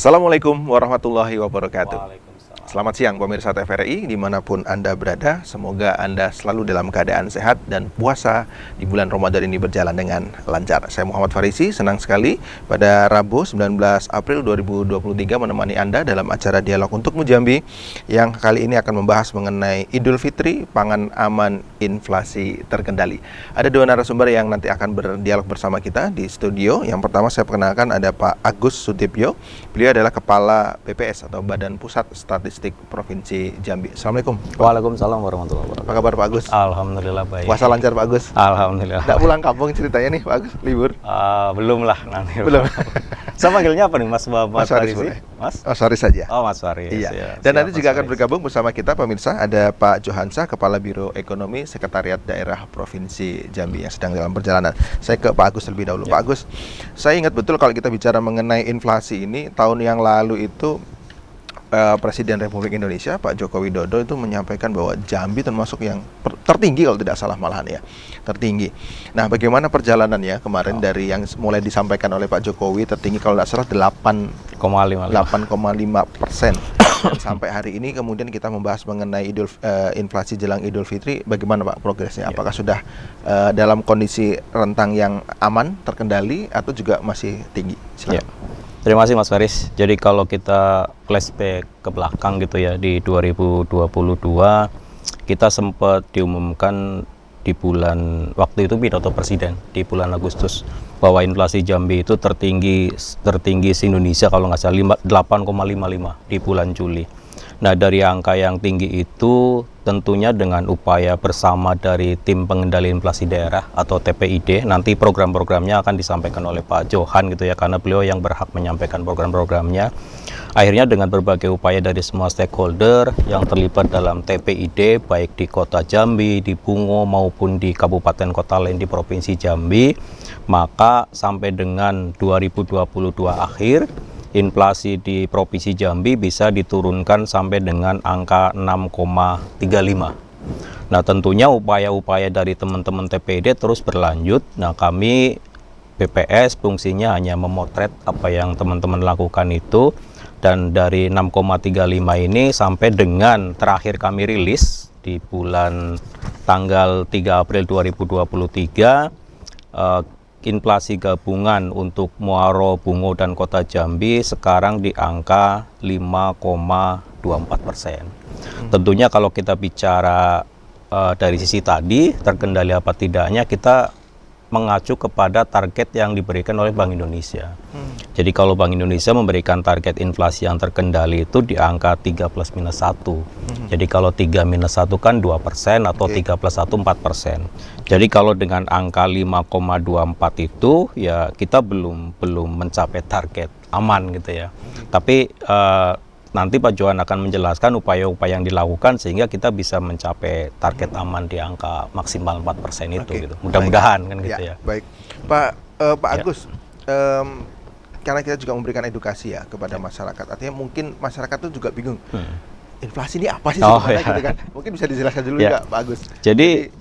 Assalamualaikum warahmatullahi wabarakatuh. Waalaikumsalam. Selamat siang pemirsa TVRI dimanapun Anda berada. Semoga Anda selalu dalam keadaan sehat dan puasa di bulan Ramadan ini berjalan dengan lancar. Saya Muhammad Farisi, senang sekali pada Rabu 19 April 2023 menemani Anda dalam acara Dialog Untukmu Jambi yang kali ini akan membahas mengenai Idul Fitri, pangan aman, inflasi terkendali. Ada dua narasumber yang nanti akan berdialog bersama kita di studio. Yang pertama saya perkenalkan ada Pak Agus Sutipyo. Beliau adalah Kepala BPS atau Badan Pusat Statistik Provinsi Jambi. Assalamualaikum. Waalaikumsalam warahmatullahi wabarakatuh. Apa kabar Pak Agus? Alhamdulillah baik. Puasa lancar Pak Agus? Alhamdulillah. Nggak pulang kampung ceritanya nih Pak Agus, libur? Belum lah nanti. Belum. Saya panggilnya apa nih Mas Mas Faris boleh? Mas? Oh, sorry saja. Oh Mas Faris. Iya. Ya, Dan nanti siap, juga Mas akan Faris. bergabung bersama kita pemirsa ada Pak Johansa, Kepala Biro Ekonomi Sekretariat Daerah Provinsi Jambi yang sedang dalam perjalanan. Saya ke Pak Agus terlebih dahulu. Ya. Pak Agus, saya ingat betul kalau kita bicara mengenai inflasi ini tahun yang lalu itu Presiden Republik Indonesia Pak Joko Widodo itu menyampaikan bahwa Jambi termasuk yang tertinggi kalau tidak salah malahan ya, tertinggi. Nah, bagaimana perjalanannya kemarin dari yang mulai disampaikan oleh Pak Jokowi tertinggi kalau tidak salah 8,5%. Dan sampai hari ini kemudian kita membahas mengenai inflasi jelang Idul Fitri, bagaimana Pak progresnya? Ya. Apakah sudah dalam kondisi rentang yang aman, terkendali atau juga masih tinggi? Silakan. Ya. Terima kasih Mas Faris. Jadi kalau kita flashback ke belakang gitu ya, di 2022 kita sempat diumumkan di bulan waktu itu pidato presiden di bulan Agustus bahwa inflasi Jambi itu tertinggi se-Indonesia kalau nggak salah 8,55 di bulan Juli. Nah, dari angka yang tinggi itu tentunya dengan upaya bersama dari tim pengendali inflasi daerah atau TPID, nanti program-programnya akan disampaikan oleh Pak Johan gitu ya, karena beliau yang berhak menyampaikan program-programnya. Akhirnya dengan berbagai upaya dari semua stakeholder yang terlibat dalam TPID, baik di Kota Jambi, di Bungo maupun di kabupaten kota lain di Provinsi Jambi, maka sampai dengan 2022 akhir, inflasi di Provinsi Jambi bisa diturunkan sampai dengan angka 6,35. Nah, tentunya upaya-upaya dari teman-teman TPID terus berlanjut. Nah, kami BPS fungsinya hanya memotret apa yang teman-teman lakukan itu, dan dari 6,35 ini sampai dengan terakhir kami rilis di bulan tanggal 3 April 2023, inflasi gabungan untuk Muaro, Bungo, dan Kota Jambi sekarang di angka 5,24%. Tentunya kalau kita bicara dari sisi tadi, terkendali apa tidaknya, kita mengacu kepada target yang diberikan oleh Bank Indonesia. Jadi kalau Bank Indonesia memberikan target inflasi yang terkendali itu di angka 3 plus minus 1. Jadi kalau 3 minus 1 kan 2% atau 3 plus 1 4%. Jadi kalau dengan angka 5,24 itu ya kita belum mencapai target aman gitu ya. Tapi nanti Pak Johan akan menjelaskan upaya-upaya yang dilakukan sehingga kita bisa mencapai target aman di angka maksimal 4% itu gitu. Mudah-mudahan kan gitu ya. Baik. Pak Agus, karena kita juga memberikan edukasi ya kepada masyarakat. Artinya mungkin masyarakat itu juga bingung. Inflasi ini apa sih sebenarnya gitu kan? Mungkin bisa dijelaskan dulu nggak Pak Agus? Jadi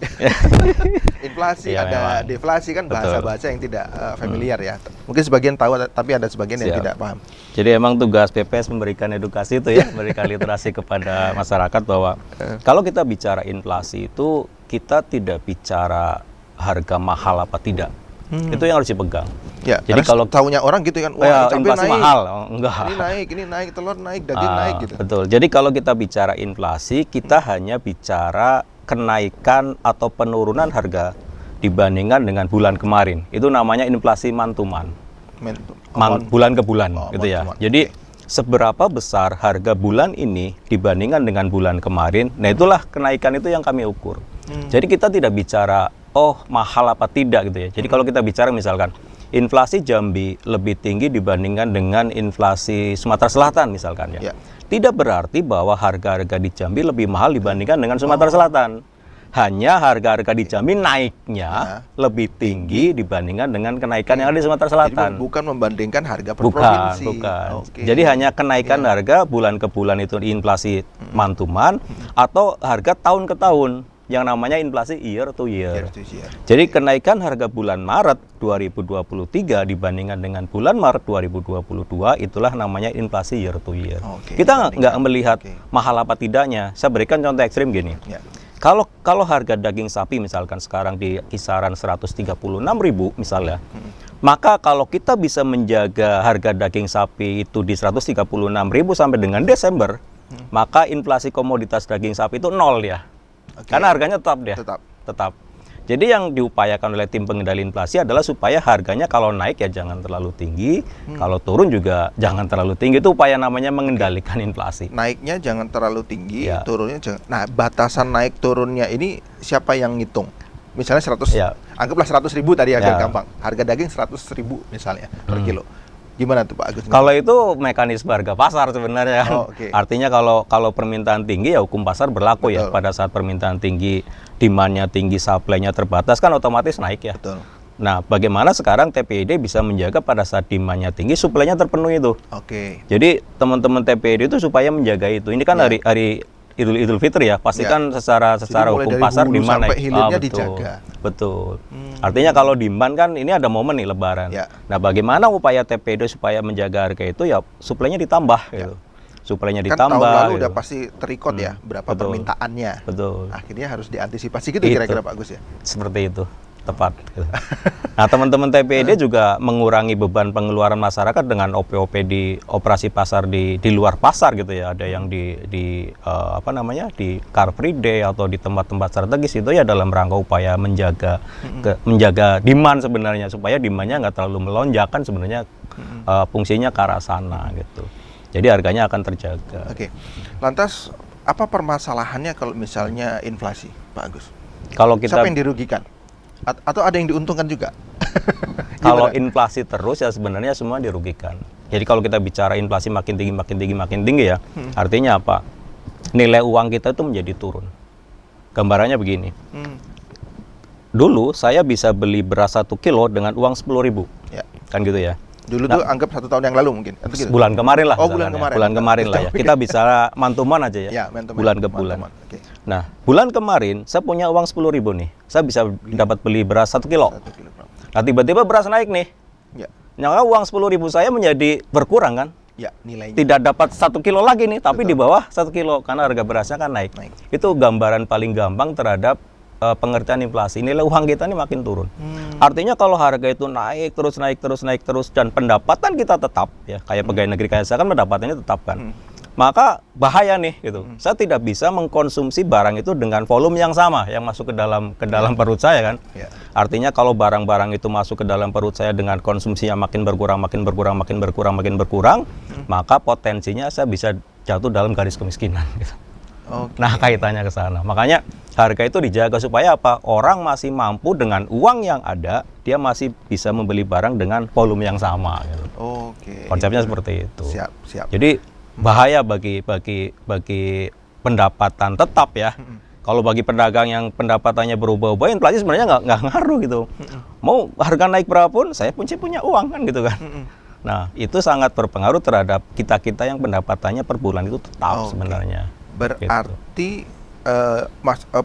inflasi Ya, ada memang. deflasi kan Betul. bahasa-bahasa yang tidak familiar ya. Mungkin sebagian tahu tapi ada sebagian yang Siap. tidak paham. Jadi emang tugas BPS memberikan edukasi itu ya, memberikan literasi kepada masyarakat bahwa kalau kita bicara inflasi itu kita tidak bicara harga mahal apa tidak. Itu yang harus dipegang. Ya, Jadi kalau tahunya orang gitu kan, ya, cabai inflasi naik, mahal, enggak. ini naik, telur naik, daging naik gitu. Betul. Jadi kalau kita bicara inflasi, kita hanya bicara kenaikan atau penurunan harga dibandingkan dengan bulan kemarin. Itu namanya inflasi month-to-month. Bulan ke bulan gitu ya. month to month. Jadi seberapa besar harga bulan ini dibandingkan dengan bulan kemarin, nah itulah kenaikan itu yang kami ukur. Jadi kita tidak bicara mahal apa tidak gitu ya. Jadi kalau kita bicara misalkan inflasi Jambi lebih tinggi dibandingkan dengan inflasi Sumatera Selatan misalkan ya. Tidak berarti bahwa harga-harga di Jambi lebih mahal dibandingkan dengan Sumatera Selatan. Hanya harga-harga di Jambi naiknya lebih tinggi dibandingkan dengan kenaikan yang ada di Sumatera Selatan. Jadi bukan membandingkan harga per provinsi. Bukan. Oke. Jadi hanya kenaikan harga bulan ke bulan itu inflasi month to month atau harga tahun ke tahun. yang namanya inflasi year to year. Year to year. Jadi kenaikan harga bulan Maret 2023 dibandingkan dengan bulan Maret 2022 itulah namanya inflasi year to year. Kita nggak melihat mahal apa tidaknya. Saya berikan contoh ekstrim gini. Ya. Kalau harga daging sapi misalkan sekarang di kisaran 136.000 misalnya, maka kalau kita bisa menjaga harga daging sapi itu di 136.000 sampai dengan Desember, maka inflasi komoditas daging sapi itu nol ya. Karena harganya tetap dia. Tetap. Jadi yang diupayakan oleh tim pengendali inflasi adalah supaya harganya kalau naik ya jangan terlalu tinggi, kalau turun juga jangan terlalu tinggi. Itu upaya namanya mengendalikan inflasi. Naiknya jangan terlalu tinggi, turunnya jangan. Nah, batasan naik turunnya ini siapa yang ngitung? Misalnya 100, anggaplah 100.000 tadi agak gampang. Harga daging 100.000 misalnya per kilo. Gimana tuh Pak Agus? Kalau itu mekanisme harga pasar sebenarnya. Artinya kalau permintaan tinggi ya hukum pasar berlaku ya. Pada saat permintaan tinggi, demand-nya tinggi, supply-nya terbatas kan otomatis naik ya. Nah, bagaimana sekarang TPID bisa menjaga pada saat demand-nya tinggi, supply-nya terpenuhi itu. Jadi teman-teman TPID itu supaya menjaga itu. Ini kan hari Idul Fitri ya, pastikan secara hukum pasar di mana hilirnya dijaga. Betul. Artinya kalau demand kan ini ada momen nih Lebaran. Nah, bagaimana upaya TPD supaya menjaga harga itu ya suplainya ditambah gitu. Suplainya ditambah. Kan tahun lalu udah pasti terikot ya berapa permintaannya. Akhirnya harus diantisipasi gitu kira-kira Pak Agus ya. Seperti itu. Tepat. Gitu. Nah, teman-teman TPID juga mengurangi beban pengeluaran masyarakat dengan OP-OP di operasi pasar di luar pasar gitu ya. Ada yang di Car Free Day atau di tempat-tempat strategis itu ya dalam rangka upaya menjaga demand sebenarnya supaya demand-nya nggak terlalu melonjak kan sebenarnya fungsinya ke arah sana gitu. Jadi harganya akan terjaga. Lantas apa permasalahannya kalau misalnya inflasi, Pak Agus? Kalau kita siapa yang dirugikan? Atau ada yang diuntungkan juga? Kalau inflasi terus ya sebenarnya semua dirugikan. Jadi kalau kita bicara inflasi makin tinggi ya, artinya apa? Nilai uang kita itu menjadi turun. Gambarannya begini. Dulu saya bisa beli beras 1 kilo dengan uang 10.000. Kan gitu ya. Dulu tuh anggap 1 tahun yang lalu mungkin. Bulan kemarin lah. Bulan kemarin lah ya. Kita bisa mantuman aja ya. Bulan ke bulan. Nah, bulan kemarin saya punya uang 10.000 nih. Saya bisa dapat beli beras 1 kilo. Nah, tiba-tiba beras naik nih. Nah, uang 10.000 saya menjadi berkurang kan? Nilainya. Tidak dapat 1 kilo lagi nih, tapi di bawah 1 kilo karena harga berasnya kan naik. Itu gambaran paling gampang terhadap pengertian inflasi. Nilai uang kita ini makin turun. Artinya kalau harga itu naik terus dan pendapatan kita tetap ya, kayak pegawai negeri kayak saya kan pendapatannya tetap kan. Maka bahaya nih gitu. Saya tidak bisa mengkonsumsi barang itu dengan volume yang sama yang masuk ke dalam perut saya kan. Artinya kalau barang-barang itu masuk ke dalam perut saya dengan konsumsinya makin berkurang, maka potensinya saya bisa jatuh dalam garis kemiskinan gitu. Nah, kaitannya ke sana. Makanya harga itu dijaga supaya apa? Orang masih mampu dengan uang yang ada, dia masih bisa membeli barang dengan volume yang sama gitu. Konsepnya seperti itu. Siap. Jadi bahaya bagi pendapatan tetap ya. Kalau bagi pedagang yang pendapatannya berubah-ubah, inflasi sebenarnya nggak ngaruh gitu. Mau harga naik berapapun, saya punya uang kan gitu kan. Nah, itu sangat berpengaruh terhadap kita yang pendapatannya per bulan itu tetap sebenarnya. Berarti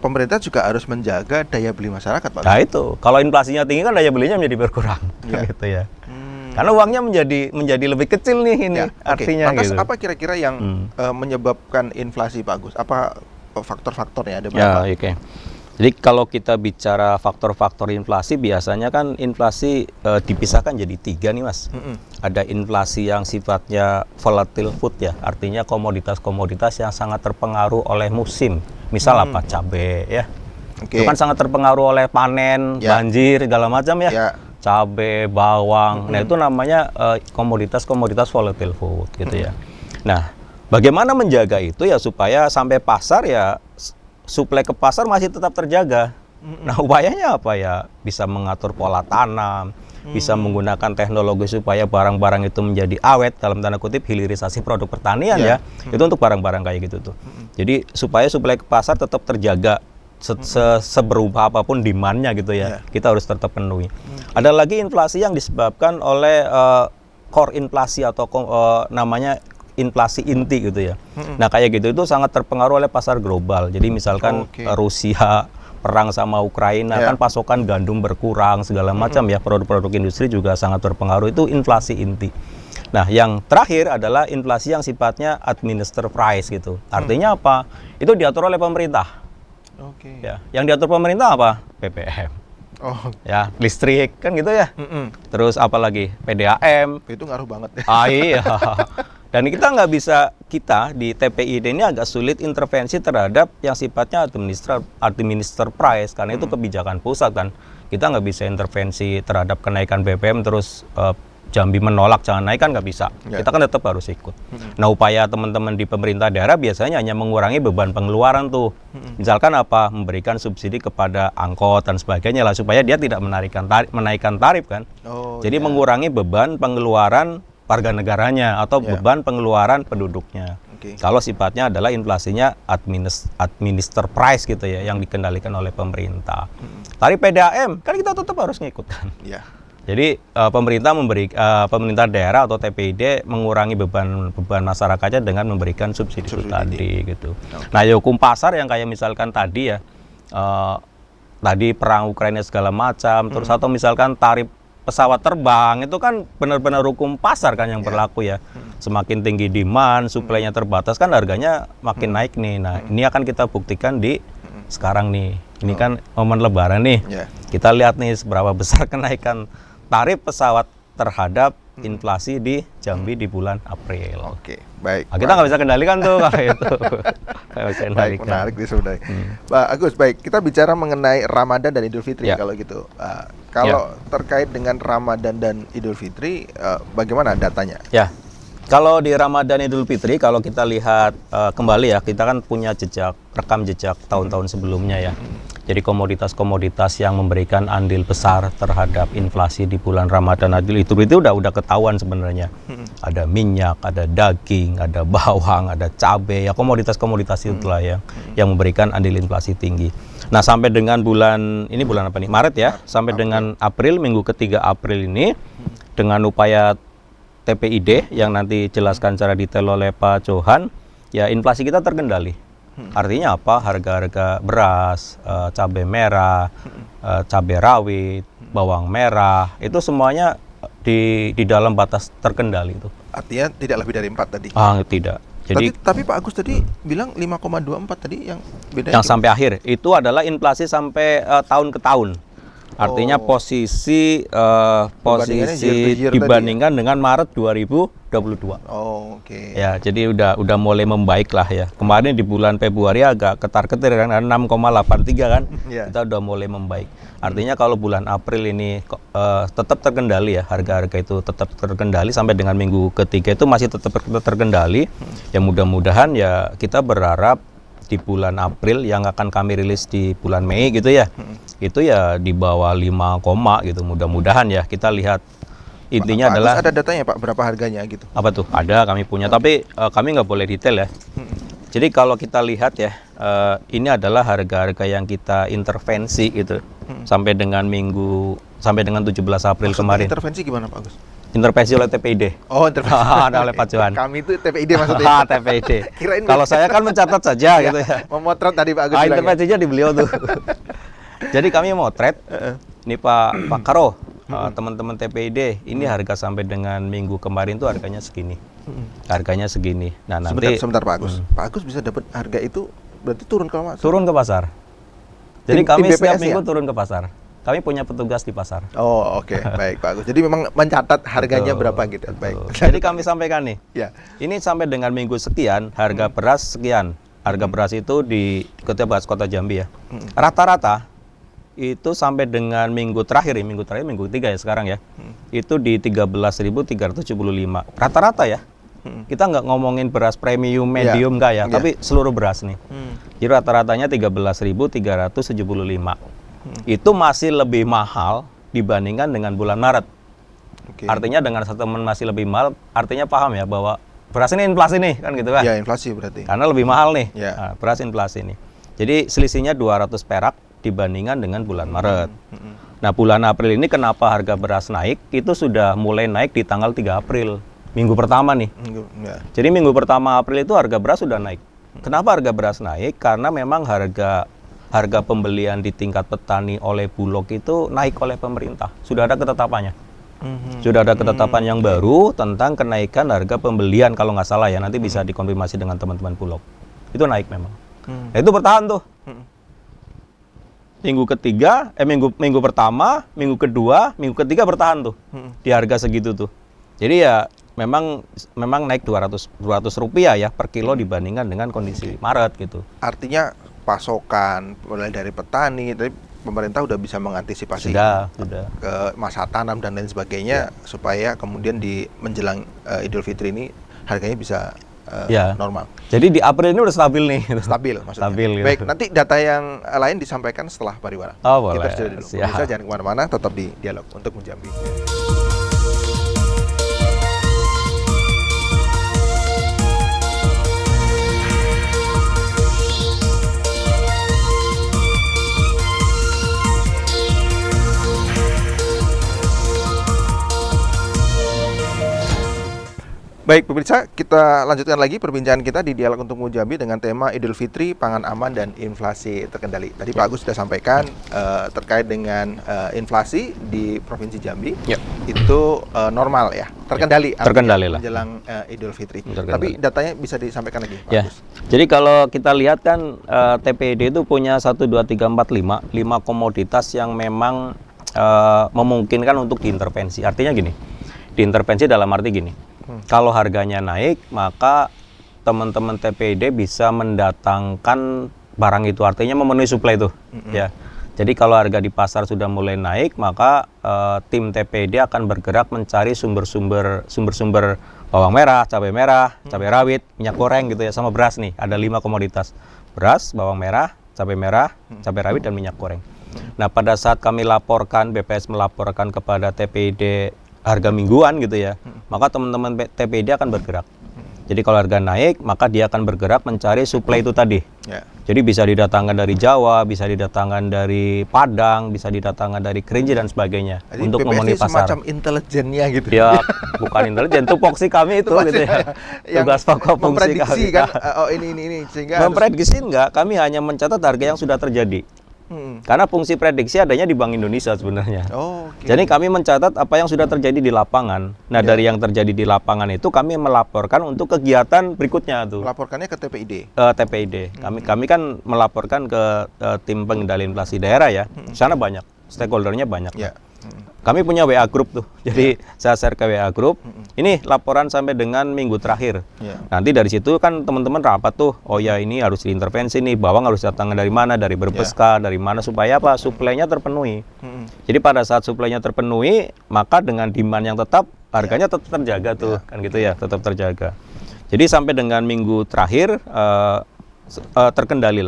pemerintah juga harus menjaga daya beli masyarakat, Pak. Nah itu, kalau inflasinya tinggi kan daya belinya menjadi berkurang, gitu ya. Karena uangnya menjadi lebih kecil nih ini artinya. Lantas gitu. apa kira-kira yang menyebabkan inflasi, Pak Agus? Apa faktor-faktornya ada berapa? Jadi kalau kita bicara faktor-faktor inflasi, biasanya kan inflasi dipisahkan jadi 3 nih Mas. Ada inflasi yang sifatnya volatile food ya, artinya komoditas-komoditas yang sangat terpengaruh oleh musim. Misal apa? Cabai ya. Itu kan sangat terpengaruh oleh panen, banjir, segala macam ya. Cabai, bawang, nah itu namanya komoditas-komoditas volatile food gitu ya. Nah, bagaimana menjaga itu ya supaya sampai pasar ya suplai ke pasar masih tetap terjaga. Nah, upayanya apa ya? Bisa mengatur pola tanam, bisa menggunakan teknologi supaya barang-barang itu menjadi awet, dalam tanda kutip hilirisasi produk pertanian ya. Itu untuk barang-barang kayak gitu tuh. Jadi supaya suplai ke pasar tetap terjaga. Seberubah apapun demand-nya gitu ya, kita harus tetap penuhi. Ada lagi inflasi yang disebabkan oleh core inflasi atau namanya inflasi inti gitu ya. Nah kayak gitu itu sangat terpengaruh oleh pasar global. Jadi misalkan Rusia perang sama Ukraina kan pasokan gandum berkurang segala macam ya, produk-produk industri juga sangat berpengaruh, itu inflasi inti. Nah yang terakhir adalah inflasi yang sifatnya administer price gitu. Artinya apa? Itu diatur oleh pemerintah. Ya, yang diatur pemerintah apa? BBM. Ya, listrik kan gitu ya. Terus apalagi PDAM. Itu ngaruh banget. Iya. Dan kita nggak bisa, kita di TPID ini agak sulit intervensi terhadap yang sifatnya administer price, karena itu kebijakan pusat kan. Kita nggak bisa intervensi terhadap kenaikan BBM terus Jambi menolak jangan naik, kan nggak bisa. Kita kan tetap harus ikut. Nah upaya teman-teman di pemerintah daerah biasanya hanya mengurangi beban pengeluaran tuh. Misalkan apa? Memberikan subsidi kepada angkot dan sebagainya lah, supaya dia tidak menaikkan tarif kan. Jadi mengurangi beban pengeluaran warga negaranya atau beban pengeluaran penduduknya. Kalau sifatnya adalah inflasinya administer price gitu ya, yang dikendalikan oleh pemerintah. Tarif PDAM kan kita tetap harus ngikut kan. Jadi pemerintah daerah atau TPID mengurangi beban masyarakatnya dengan memberikan subsidi tadi gitu. Nah, ya hukum pasar yang kayak misalkan tadi ya, tadi perang Ukraina segala macam, terus atau misalkan tarif pesawat terbang itu kan benar-benar hukum pasar kan yang berlaku ya. Semakin tinggi demand, suplainya terbatas kan harganya makin naik nih. Nah, ini akan kita buktikan di sekarang nih. Ini kan momen lebaran nih. Kita lihat nih seberapa besar kenaikan tarif pesawat terhadap inflasi di Jambi di bulan April. Baik. Nah, kita nggak bisa kendalikan tuh kalau itu. Baik, menarik nih sebenarnya. Pak Agus, baik, kita bicara mengenai Ramadan dan Idul Fitri kalau gitu. Kalau terkait dengan Ramadan dan Idul Fitri, bagaimana datanya? Ya, kalau di Ramadan Idul Fitri, kalau kita lihat kembali ya, kita kan punya rekam jejak tahun-tahun sebelumnya ya. Jadi komoditas-komoditas yang memberikan andil besar terhadap inflasi di bulan Ramadan itu udah ketahuan sebenarnya. Ada minyak, ada daging, ada bawang, ada cabai, ya komoditas-komoditas itulah yang memberikan andil inflasi tinggi. Nah, sampai dengan bulan apa nih? Maret ya, sampai dengan April, minggu ketiga April ini, dengan upaya TPID yang nanti jelaskan secara detail oleh Pak Johan, ya inflasi kita terkendali. Artinya apa? Harga-harga beras, cabai merah, cabai rawit, bawang merah, itu semuanya di dalam batas terkendali itu. Artinya tidak lebih dari 4 tadi? Tidak. Jadi, tapi Pak Agus tadi bilang 5,24 tadi yang bedanya? Yang sampai akhir, itu adalah inflasi sampai tahun ke tahun. Artinya posisi dibandingkan dengan Maret 2022. Ya, jadi udah mulai membaik lah ya. Kemarin di bulan Februari agak ketar-ketir kan, 6,83 kan. Kita udah mulai membaik. Artinya kalau bulan April ini tetap terkendali ya, harga-harga itu tetap terkendali sampai dengan minggu ketiga itu masih tetap terkendali. Ya mudah-mudahan ya kita berharap di bulan April yang akan kami rilis di bulan Mei gitu ya, itu ya di bawah 5, gitu. Mudah-mudahan ya, kita lihat intinya Pak adalah ada datanya Pak, berapa harganya gitu? Apa tuh? Ada, kami punya, tapi kami nggak boleh detail ya. Jadi kalau kita lihat ya, ini adalah harga-harga yang kita intervensi gitu sampai dengan 17 April kemarin. Intervensi gimana Pak Agus? Intervensi oleh TPID. Intervensi. Ada oleh Pak Johan. Kami itu TPID maksudnya. TPID. Kalau saya kan mencatat saja gitu ya. Memotret tadi Pak Agus bilang. Intervensinya di beliau tuh. Jadi kami motret. Ini Pak Karo, teman-teman TPID, ini harga sampai dengan minggu kemarin tuh harganya segini. Harganya segini. Nah, nanti sebentar Pak Agus. Pak Agus bisa dapat harga itu berarti turun ke pasar. Turun ke pasar. Jadi kami setiap minggu turun ke pasar. Kami punya petugas di pasar. Baik Pak Agus. Jadi memang mencatat harganya berapa gitu. Baik. Jadi kami sampaikan nih. Ini sampai dengan minggu sekian harga beras sekian. Harga beras itu di Kota Jambi ya. Rata-rata itu sampai dengan minggu terakhir minggu ketiga ya sekarang ya. Itu di 13.375. Rata-rata ya. Kita nggak ngomongin beras premium, medium nggak ya, tapi seluruh beras nih. Jadi rata-ratanya 13.375. Itu masih lebih mahal dibandingkan dengan bulan Maret. Artinya dengan settlement masih lebih mahal, artinya paham ya bahwa beras ini inflasi nih kan gitu kan? Ya, inflasi berarti. Karena lebih mahal nih, beras inflasi nih. Jadi selisihnya 200 perak dibandingkan dengan bulan Maret. Nah bulan April ini kenapa harga beras naik? Itu sudah mulai naik di tanggal 3 April. minggu pertama nih. Ya. Jadi minggu pertama April itu harga beras sudah naik. Kenapa harga beras naik? Karena memang harga pembelian di tingkat petani oleh Bulog itu naik oleh pemerintah. Sudah ada ketetapannya. Sudah ada ketetapan yang baru tentang kenaikan harga pembelian kalau nggak salah ya. Nanti bisa dikonfirmasi dengan teman-teman Bulog. Itu naik memang. Nah, itu bertahan tuh. Minggu ketiga, minggu pertama, minggu kedua, minggu ketiga bertahan tuh di harga segitu tuh. Jadi ya memang naik 200 rupiah ya per kilo dibandingkan dengan kondisi Maret gitu. Artinya pasokan mulai dari petani, tapi pemerintah udah bisa mengantisipasi Sudah. ke masa tanam dan lain sebagainya supaya kemudian di menjelang Idul Fitri ini harganya bisa normal. Jadi di April ini udah stabil nih. Stabil maksudnya. Stabil, gitu. Baik, nanti data yang lain disampaikan setelah pariwara. Oh, boleh. Kita sudah dulu. Bisa jangan kemana-mana, tetap di Dialog untuk Mujambi. Baik pemirsa, kita lanjutkan lagi perbincangan kita di Dialog untuk Mujambi dengan tema Idul Fitri, pangan aman dan inflasi terkendali. Tadi Pak Agus sudah sampaikan terkait dengan inflasi di Provinsi Jambi itu normal ya, terkendali lah menjelang Idul Fitri. Tapi datanya bisa disampaikan lagi Pak Agus. Jadi kalau kita lihat kan TPID itu punya 1, 2, 3, 4, 5 komoditas yang memang memungkinkan untuk diintervensi. Artinya gini, diintervensi dalam arti gini. Kalau harganya naik, maka teman-teman TPID bisa mendatangkan barang itu, artinya memenuhi suplai itu. Ya. Jadi kalau harga di pasar sudah mulai naik, maka tim TPID akan bergerak mencari sumber-sumber bawang merah, cabai rawit, minyak goreng gitu ya, sama beras nih. Ada 5 komoditas: beras, bawang merah, cabai rawit dan minyak goreng. Nah, pada saat kami laporkan, BPS melaporkan kepada TPID harga mingguan gitu ya, maka teman-teman TPID akan bergerak. Jadi kalau harga naik, maka dia akan bergerak mencari suplai itu tadi. Jadi bisa didatangkan dari Jawa, bisa didatangkan dari Padang, bisa didatangkan dari Kerinci dan sebagainya. Jadi untuk BPS memenuhi pasar. Semacam intelijennya gitu. Ya, bukan intelijen, tupoksi kami itu gitu ya. Tugas pokok fungsi kami. Kan, ini sehingga memprediksi enggak, kami hanya mencatat harga yang sudah terjadi. Karena fungsi prediksi adanya di Bank Indonesia sebenarnya. Jadi kami mencatat apa yang sudah terjadi di lapangan. Nah, dari yang terjadi di lapangan itu kami melaporkan untuk kegiatan berikutnya tuh. Melaporkannya ke TPID. TPID. Kami kan melaporkan ke tim pengendali inflasi daerah ya. Di sana banyak, stakeholdernya banyak. Kami punya WA group tuh. Jadi saya share ke WA group. Ini laporan sampai dengan minggu terakhir. Nanti dari situ kan teman-teman rapat tuh. Oh ya, ini harus diintervensi nih. Bawang harus datang dari mana? Dari Brebes kah? Dari mana supaya apa? Suplainya terpenuhi. Jadi pada saat suplainya terpenuhi, maka dengan demand yang tetap, harganya tetap terjaga tuh. Kan gitu ya, tetap terjaga. Jadi sampai dengan minggu terakhir terkendali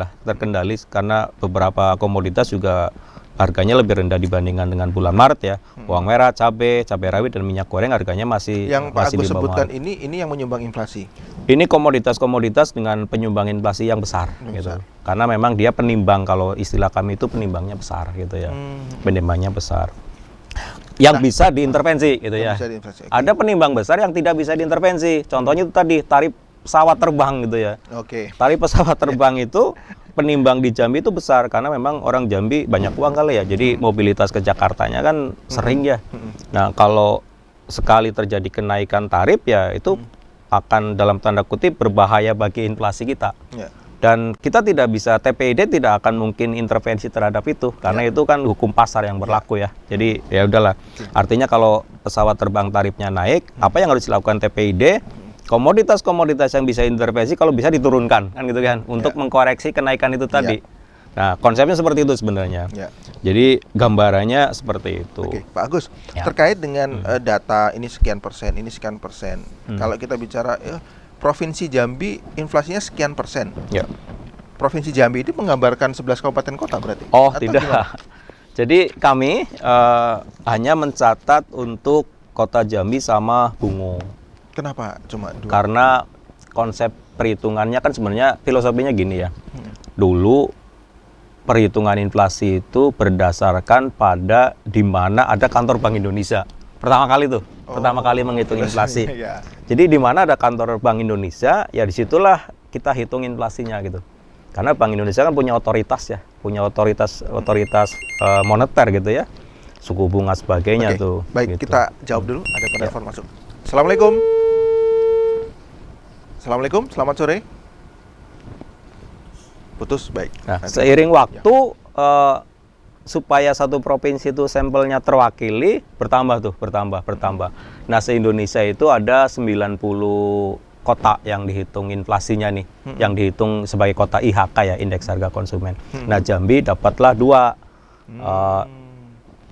karena beberapa komoditas juga harganya lebih rendah dibandingkan dengan bulan Maret ya. Bawang merah, cabai rawit dan minyak goreng harganya masih Pak Agus di bawah sebutkan Maret. ini yang menyumbang inflasi. Ini komoditas-komoditas dengan penyumbang inflasi yang besar gitu. Karena memang dia penimbang, kalau istilah kami itu penimbangnya besar gitu ya. Penimbangnya besar. Yang bisa diintervensi gitu ya. Ada penimbang besar yang tidak bisa diintervensi. Contohnya itu tadi tarif pesawat terbang gitu ya. Tarif pesawat terbang itu penimbang di Jambi itu besar karena memang orang Jambi banyak uang kali ya. Jadi mobilitas ke Jakartanya kan sering ya. Nah, kalau sekali terjadi kenaikan tarif ya itu akan dalam tanda kutip berbahaya bagi inflasi kita. Dan kita tidak bisa, TPID tidak akan mungkin intervensi terhadap itu karena itu kan hukum pasar yang berlaku ya. Jadi ya udahlah. Artinya kalau pesawat terbang tarifnya naik, apa yang harus dilakukan TPID? Komoditas-komoditas yang bisa intervensi kalau bisa diturunkan kan gitu kan untuk mengkoreksi kenaikan itu tadi. Nah, konsepnya seperti itu sebenarnya. Jadi gambarannya seperti itu. Pak Agus, terkait dengan data ini sekian persen, ini sekian persen. Kalau kita bicara Provinsi Jambi inflasinya sekian persen. Provinsi Jambi itu menggambarkan 11 kabupaten kota berarti? Oh, atau tidak. Gimana? Jadi kami hanya mencatat untuk Kota Jambi sama Bungo. Kenapa cuma 2? Karena konsep perhitungannya kan sebenarnya filosofinya gini ya. Dulu perhitungan inflasi itu berdasarkan pada di mana ada kantor Bank Indonesia. Pertama kali tuh, pertama kali menghitung inflasi. Ya. Jadi di mana ada kantor Bank Indonesia, ya disitulah kita hitung inflasinya gitu. Karena Bank Indonesia kan punya otoritas ya, punya otoritas moneter gitu ya, suku bunga sebagainya Oke, tuh. baik, gitu. kita jawab dulu. Ada penelpon masuk. Assalamualaikum. Assalamualaikum, selamat sore. Putus, baik. Nah, Nanti- seiring waktu supaya satu provinsi itu sampelnya terwakili bertambah. Nah, se-Indonesia itu ada 90 kota yang dihitung inflasinya nih, yang dihitung sebagai kota IHK ya, indeks harga konsumen. Nah, Jambi dapatlah 2.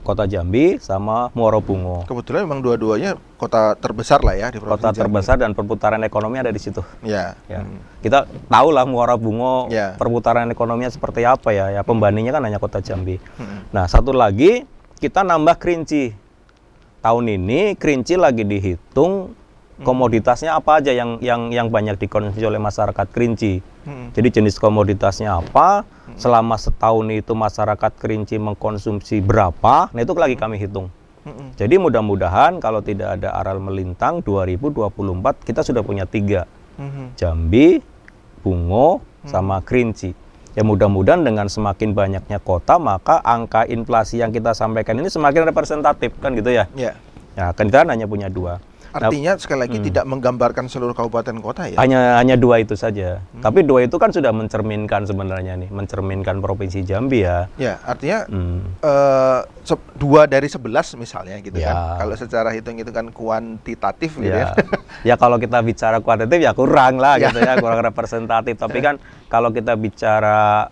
Kota Jambi sama Muaro Bungo. Kebetulan memang dua-duanya kota terbesar lah ya di Provinsi Kota Jambi. terbesar dan perputaran ekonomi ada di situ. Ya. Ya. Kita tahu lah Muara Bungo Ya. perputaran ekonominya seperti apa ya. Ya pembandingnya kan hanya kota Jambi. Nah, satu lagi kita nambah Kerinci. Tahun ini Kerinci lagi dihitung komoditasnya apa aja yang banyak dikonsumsi oleh masyarakat Kerinci. Jadi jenis komoditasnya apa, selama setahun itu masyarakat Kerinci mengkonsumsi berapa, nah itu lagi kami hitung. Jadi mudah-mudahan kalau tidak ada aral melintang 2024 kita sudah punya 3. Jambi, Bungo, sama Kerinci. Ya mudah-mudahan dengan semakin banyaknya kota maka angka inflasi yang kita sampaikan ini semakin representatif kan gitu ya. Ya. Ya kan kita hanya punya 2. Artinya sekali lagi tidak menggambarkan seluruh kabupaten kota ya. Hanya 2 itu saja. Tapi 2 itu kan sudah mencerminkan sebenarnya nih, mencerminkan provinsi Jambi ya. Ya, artinya Hmm. 2 dari 11 misalnya gitu Ya. kan. Kalau secara hitung-hitungan kuantitatif gitu Ya. ya. Ya kalau kita bicara kuantitatif ya kurang lah Ya. gitu ya, kurang representatif. Tapi kan kalau kita bicara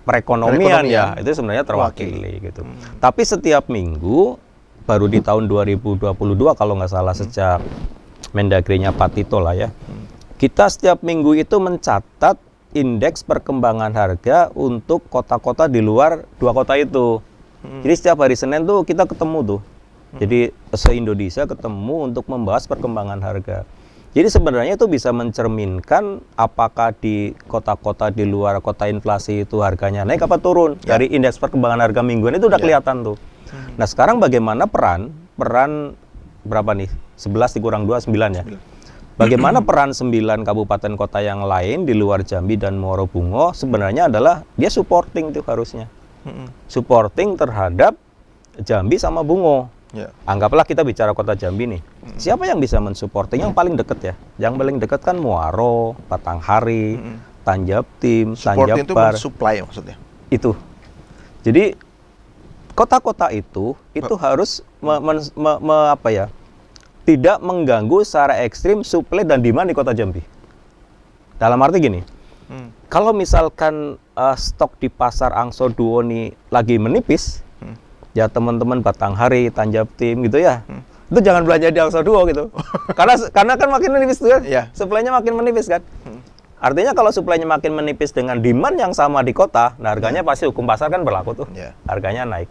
perekonomian ya, itu sebenarnya terwakili gitu. Tapi setiap minggu baru di tahun 2022 kalau nggak salah sejak Mendagrinya Pak Tito lah ya. Kita setiap minggu itu mencatat indeks perkembangan harga untuk kota-kota di luar 2 kota itu. Jadi setiap hari Senin tuh kita ketemu tuh. Jadi se-Indonesia ketemu untuk membahas perkembangan harga. Jadi sebenarnya itu bisa mencerminkan apakah di kota-kota di luar kota inflasi itu harganya naik apa turun. Dari indeks perkembangan harga mingguan itu udah kelihatan tuh. Nah sekarang bagaimana peran berapa nih? 11 dikurang 2, 9 ya? Bagaimana peran 9 kabupaten kota yang lain di luar Jambi dan Muaro Bungo sebenarnya adalah dia supporting tuh harusnya. Supporting terhadap Jambi sama Bungo. Ya. Anggaplah kita bicara kota Jambi nih. Siapa yang bisa mensupporting? Yang paling dekat ya. Yang paling dekat kan Muaro, Batanghari, Tanjabtim, Supporting itu Tanjabar. mensuplai maksudnya. Itu. Jadi kota-kota itu harus tidak mengganggu secara ekstrim suplai dan demand di kota Jambi. Dalam arti gini, kalau misalkan stok di pasar Angso Duo ini lagi menipis, ya teman-teman Batanghari, Tanjabtim gitu ya, itu jangan belanja di Angso Duo gitu. karena kan makin menipis tuh kan, suplainya makin menipis kan. Artinya kalau suplainya makin menipis dengan demand yang sama di kota, nah harganya pasti hukum pasar kan berlaku tuh, harganya naik.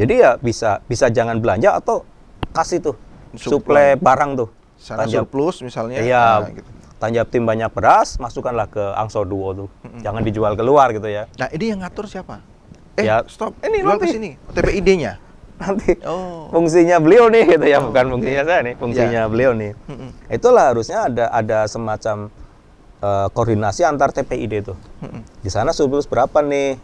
Jadi ya bisa jangan belanja atau kasih tuh suplai barang tuh. Sana surplus misalnya. Iya. Gitu. Tanjabtim banyak beras, masukkanlah ke Angso Duo tuh. Jangan dijual keluar gitu ya. Nah ini yang ngatur siapa? Ya, Stop. ini Jual nanti. ke sini. TPID-nya. Nanti Oh. fungsinya beliau nih gitu ya, bukan fungsinya saya nih, fungsinya beliau nih. Itulah harusnya ada semacam koordinasi antar TPID itu. Di sana surplus berapa nih?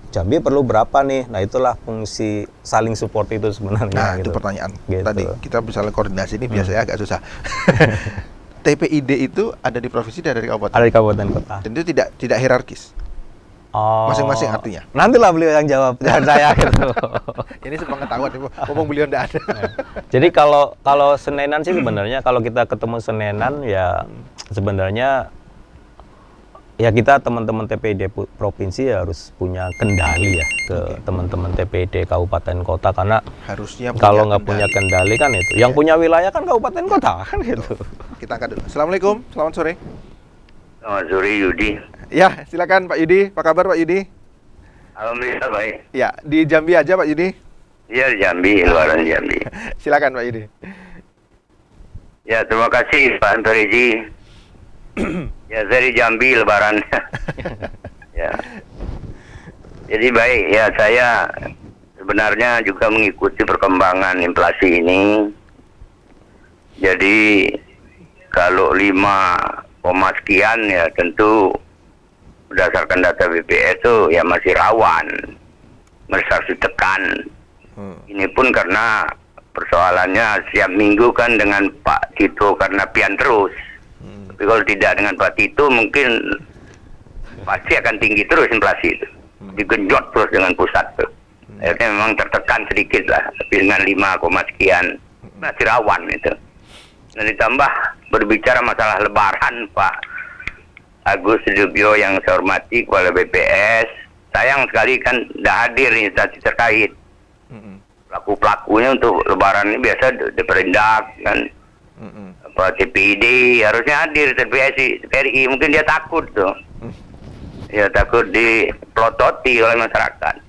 Jambi perlu berapa nih? Nah itulah fungsi saling support itu sebenarnya. Nah gitu. itu pertanyaan Gitu. tadi. Kita misalnya koordinasi ini biasanya agak susah. TPID itu ada di provinsi dan ada di kabupaten. Ada di kabupaten kota. Dan itu tidak hierarkis. Oh. Masing-masing artinya. Nantilah beliau yang jawab, jangan saya gitu. Ini sepengetahuan, ngomong beliau tidak ada. Jadi kalau Senenan sih sebenarnya kalau kita ketemu Senenan ya sebenarnya ya kita teman-teman TPID provinsi ya harus punya kendali ya ke teman-teman TPID kabupaten kota karena Harusnya kalau nggak punya kendali kan itu. Yang punya wilayah kan kabupaten kota kan gitu. Kita angkat dulu. Assalamualaikum, selamat sore. Selamat sore Yudi. Ya, silakan Pak Yudi. Apa kabar Pak Yudi? Alhamdulillah baik. Ya, di Jambi aja Pak Yudi. Iya di Jambi, luaran Jambi. Silakan Pak Yudi. Ya terima kasih Pak Antoriji. Ya dari Jambi lebaran. Ya. Jadi baik ya saya sebenarnya juga mengikuti perkembangan inflasi ini. Jadi kalau 5, sekian ya tentu berdasarkan data BPS itu ya masih rawan, masih harus ditekan. Ini pun karena persoalannya setiap minggu kan dengan Pak Tito karena pian terus. Tapi kalau tidak dengan Pak Tito mungkin pasti akan tinggi terus inflasi itu. Digenjot terus dengan pusat tuh. Akhirnya memang tertekan sedikit lah, tapi dengan 5, sekian masih rawan itu. Dan ditambah berbicara masalah lebaran Pak Agus Sudibyo yang saya hormati kepala BPS, sayang sekali kan tidak hadir instansi terkait. Pelaku-pelakunya untuk lebaran ini biasa diperindak kan, apa CPID harusnya hadir, TVRI mungkin dia takut tuh. Ya takut dipelototi oleh masyarakat.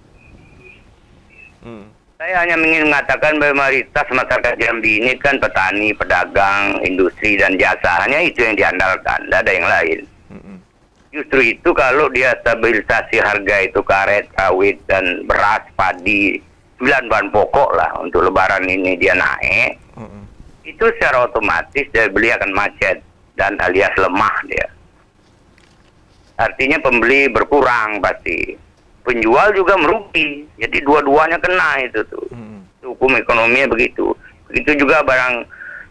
Saya hanya ingin mengatakan bahwa mayoritas masyarakat Jambi ini kan petani, pedagang, industri dan jasa, hanya itu yang diandalkan, tidak ada yang lain. Justru itu kalau dia stabilisasi harga itu karet, sawit dan beras, padi, 9 bahan pokok lah untuk lebaran ini dia naik, itu secara otomatis daya beli akan macet dan alias lemah dia. Artinya pembeli berkurang pasti, penjual juga merugi, jadi dua-duanya kena itu tuh. Hukum ekonominya begitu. Begitu juga barang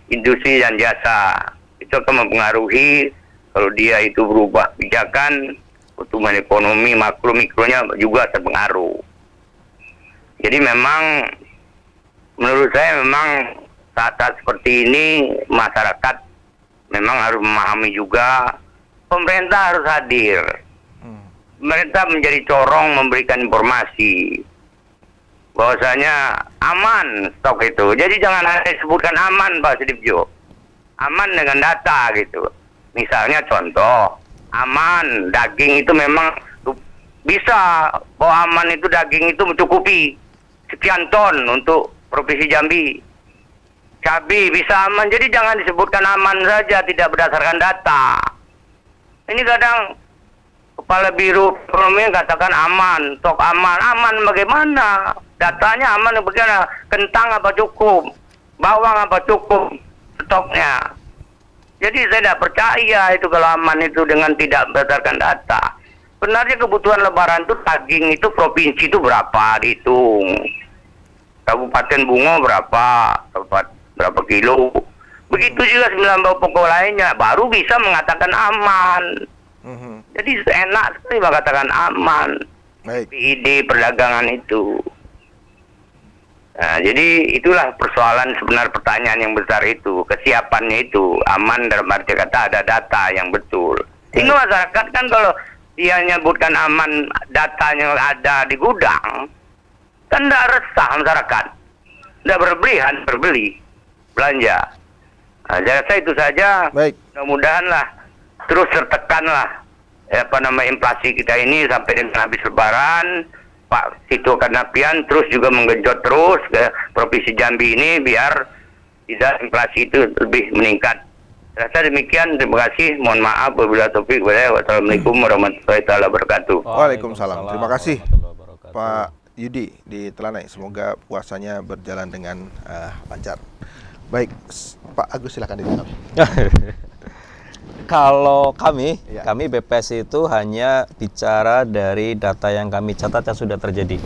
industri dan jasa, itu akan mempengaruhi kalau dia itu berubah kebijakan, pertumbuhan ekonomi makro mikronya juga terpengaruh. Jadi memang menurut saya memang saat-saat seperti ini masyarakat memang harus memahami juga pemerintah harus hadir. Pemerintah menjadi corong memberikan informasi bahwasanya aman stok itu. Jadi jangan hanya disebutkan aman Pak Sudibyo. Aman dengan data gitu. Misalnya contoh, aman daging itu memang bisa bahwa aman itu daging itu mencukupi sekian ton untuk Provinsi Jambi. Cabai bisa aman, jadi jangan disebutkan aman saja tidak berdasarkan data. Ini kadang Kepala Biro Ekonomi katakan aman, stok aman. Aman bagaimana? Datanya aman bagaimana? Kentang apa cukup? Bawang apa cukup stoknya? Jadi saya tidak percaya itu kalau aman itu dengan tidak berdasarkan data. Sebenarnya kebutuhan lebaran itu daging itu provinsi itu berapa dihitung. Kabupaten Bungo berapa kilo. Begitu juga 9 bahan pokok lainnya baru bisa mengatakan aman. Jadi enak sekali mengatakan aman. PID perdagangan itu. Nah, jadi itulah persoalan sebenar pertanyaan yang besar itu, kesiapannya itu aman dalam arti kata ada data yang betul. Sehingga masyarakat kan kalau dia menyebutkan aman datanya ada di gudang, kan tidak resah masyarakat, tidak berlebihan berbeli belanja. Nah, saya rasa itu saja. Mudah-mudahan lah terus tertekanlah inflasi kita ini sampai dengan habis lebaran. Pak Tito Karnavian terus juga menggenjot terus ke Provinsi Jambi ini biar tidak inflasi itu lebih meningkat. Rasa demikian, terima kasih. Mohon maaf apabila topik. Wassalamualaikum warahmatullahi wabarakatuh. Waalaikumsalam. Terima kasih Pak Yudi di Telanai. Semoga puasanya berjalan dengan lancar. Baik, Pak Agus silakan dijawab. Kalau kami BPS itu hanya bicara dari data yang kami catat yang sudah terjadi.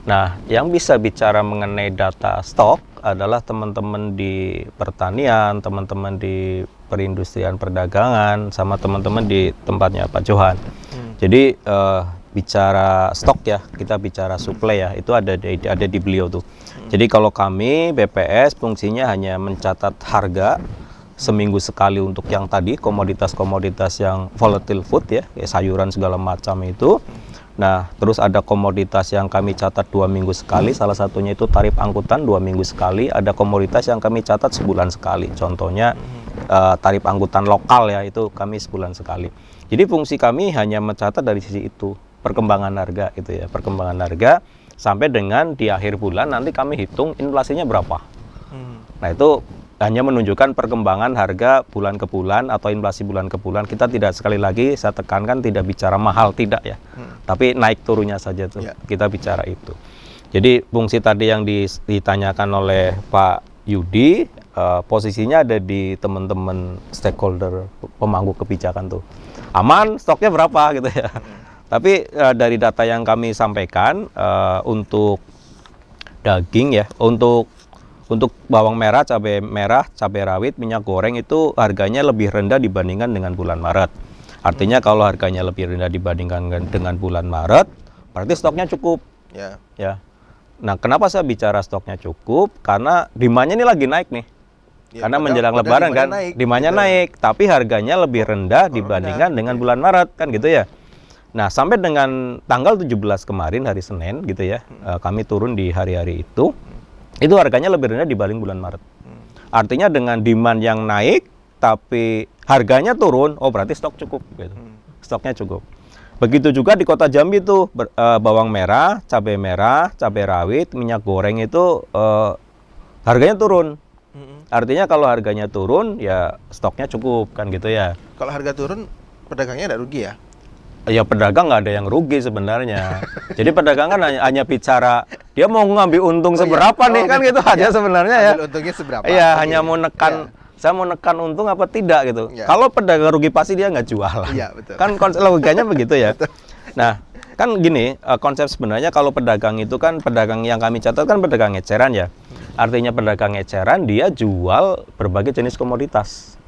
Nah, yang bisa bicara mengenai data stok adalah teman-teman di pertanian, teman-teman di perindustrian perdagangan, sama teman-teman di tempatnya Pak Johan. Jadi bicara stok ya, kita bicara suplai ya, itu ada di beliau tuh. Jadi kalau kami BPS fungsinya hanya mencatat harga seminggu sekali untuk yang tadi komoditas-komoditas yang volatile food ya, kayak sayuran segala macam itu. Nah, terus ada komoditas yang kami catat 2 minggu sekali, salah satunya itu tarif angkutan 2 minggu sekali. Ada komoditas yang kami catat sebulan sekali, contohnya tarif angkutan lokal ya, itu kami sebulan sekali. Jadi fungsi kami hanya mencatat dari sisi itu, perkembangan harga gitu ya, perkembangan harga sampai dengan di akhir bulan nanti kami hitung inflasinya berapa. Nah, itu hanya menunjukkan perkembangan harga bulan ke bulan atau inflasi bulan ke bulan. Kita tidak, sekali lagi saya tekankan, tidak bicara mahal, tidak ya, tapi naik turunnya saja tuh kita bicara itu. Jadi fungsi tadi yang ditanyakan oleh Pak Yudi, posisinya ada di teman-teman stakeholder pemangku kebijakan tuh. Aman, stoknya berapa gitu ya. Tapi dari data yang kami sampaikan, untuk daging ya, untuk bawang merah, cabai rawit, minyak goreng itu harganya lebih rendah dibandingkan dengan bulan Maret. Artinya kalau harganya lebih rendah dibandingkan dengan bulan Maret, berarti stoknya cukup. Ya. Nah, kenapa saya bicara stoknya cukup? Karena demand-nya ini lagi naik nih. Ya, karena menjelang Lebaran kan, demand-nya naik, tapi harganya lebih rendah dibandingkan dengan bulan Maret kan gitu ya. Nah, sampai dengan tanggal 17 kemarin hari Senin gitu ya, kami turun di hari-hari itu harganya lebih rendah dibanding bulan Maret. Artinya dengan demand yang naik, tapi harganya turun, oh berarti stok cukup gitu. Stoknya cukup. Begitu juga di Kota Jambi tuh, bawang merah, cabai rawit, minyak goreng itu harganya turun. Artinya kalau harganya turun, ya stoknya cukup kan gitu ya. Kalau harga turun, pedagangnya ada rugi ya? Ya pedagang nggak ada yang rugi sebenarnya. Jadi pedagang kan hanya bicara dia mau ngambil untung seberapa nih kan gitu aja sebenarnya ya. Ambil untungnya seberapa? Iya, hanya mau nekan. Saya mau nekan untung apa tidak gitu. Kalau pedagang rugi pasti dia nggak jualan. Iya, betul. Kan konsep logikanya begitu ya. Nah, kan gini, konsep sebenarnya kalau pedagang itu kan pedagang yang kami catat kan pedagang eceran ya. Artinya pedagang eceran dia jual berbagai jenis komoditas.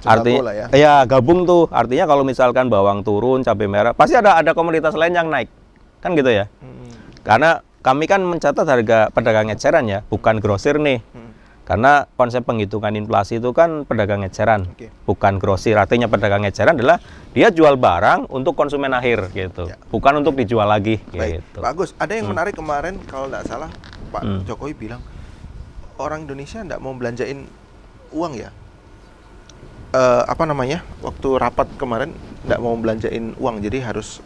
Artinya ya gabung tuh. Artinya kalau misalkan bawang turun, cabai merah, pasti ada komoditas lain yang naik. Kan gitu ya. Karena kami kan mencatat harga pedagang eceran ya, bukan grosir nih. Karena konsep penghitungan inflasi itu kan pedagang eceran, bukan grosir. Artinya pedagang eceran adalah dia jual barang untuk konsumen akhir gitu, bukan untuk dijual lagi. Baik, gitu. bagus. Ada yang menarik kemarin kalau tidak salah Pak Jokowi bilang orang Indonesia tidak mau belanjain uang ya. Waktu rapat kemarin tidak mau belanjain uang, jadi harus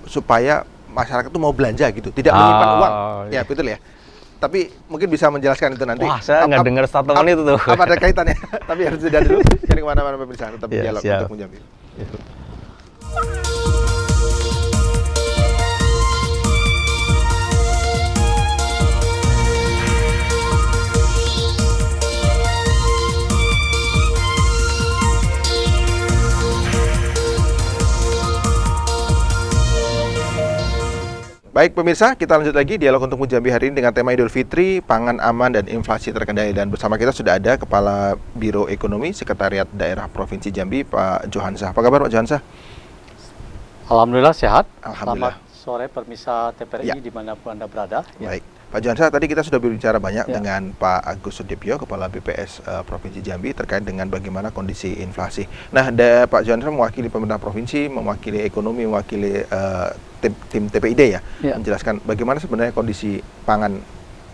supaya masyarakat itu mau belanja gitu, tidak menyimpan uang. Ya betul ya. Tapi mungkin bisa menjelaskan itu nanti. Wah, saya nggak dengar statement itu tuh. Apa ada kaitannya? Tapi harus jeda dulu. Jangan kemana-mana pemirsa, tetap dialog siap. untuk Jambi. Baik pemirsa, kita lanjut lagi dialog untuk Jambi hari ini dengan tema Idul Fitri, pangan aman dan inflasi terkendali. Dan bersama kita sudah ada Kepala Biro Ekonomi Sekretariat Daerah Provinsi Jambi, Pak Johansah. Apa kabar Pak Johansah? Alhamdulillah sehat. Alhamdulillah. Selamat sore pemirsa TVRI dimanapun Anda berada. Baik, Pak Johansah, tadi kita sudah berbicara banyak dengan Pak Agus Sudibyo, Kepala BPS Provinsi Jambi terkait dengan bagaimana kondisi inflasi. Nah, Pak Johansah mewakili pemerintah provinsi, mewakili ekonomi, mewakili tim TPID ya, menjelaskan bagaimana sebenarnya kondisi pangan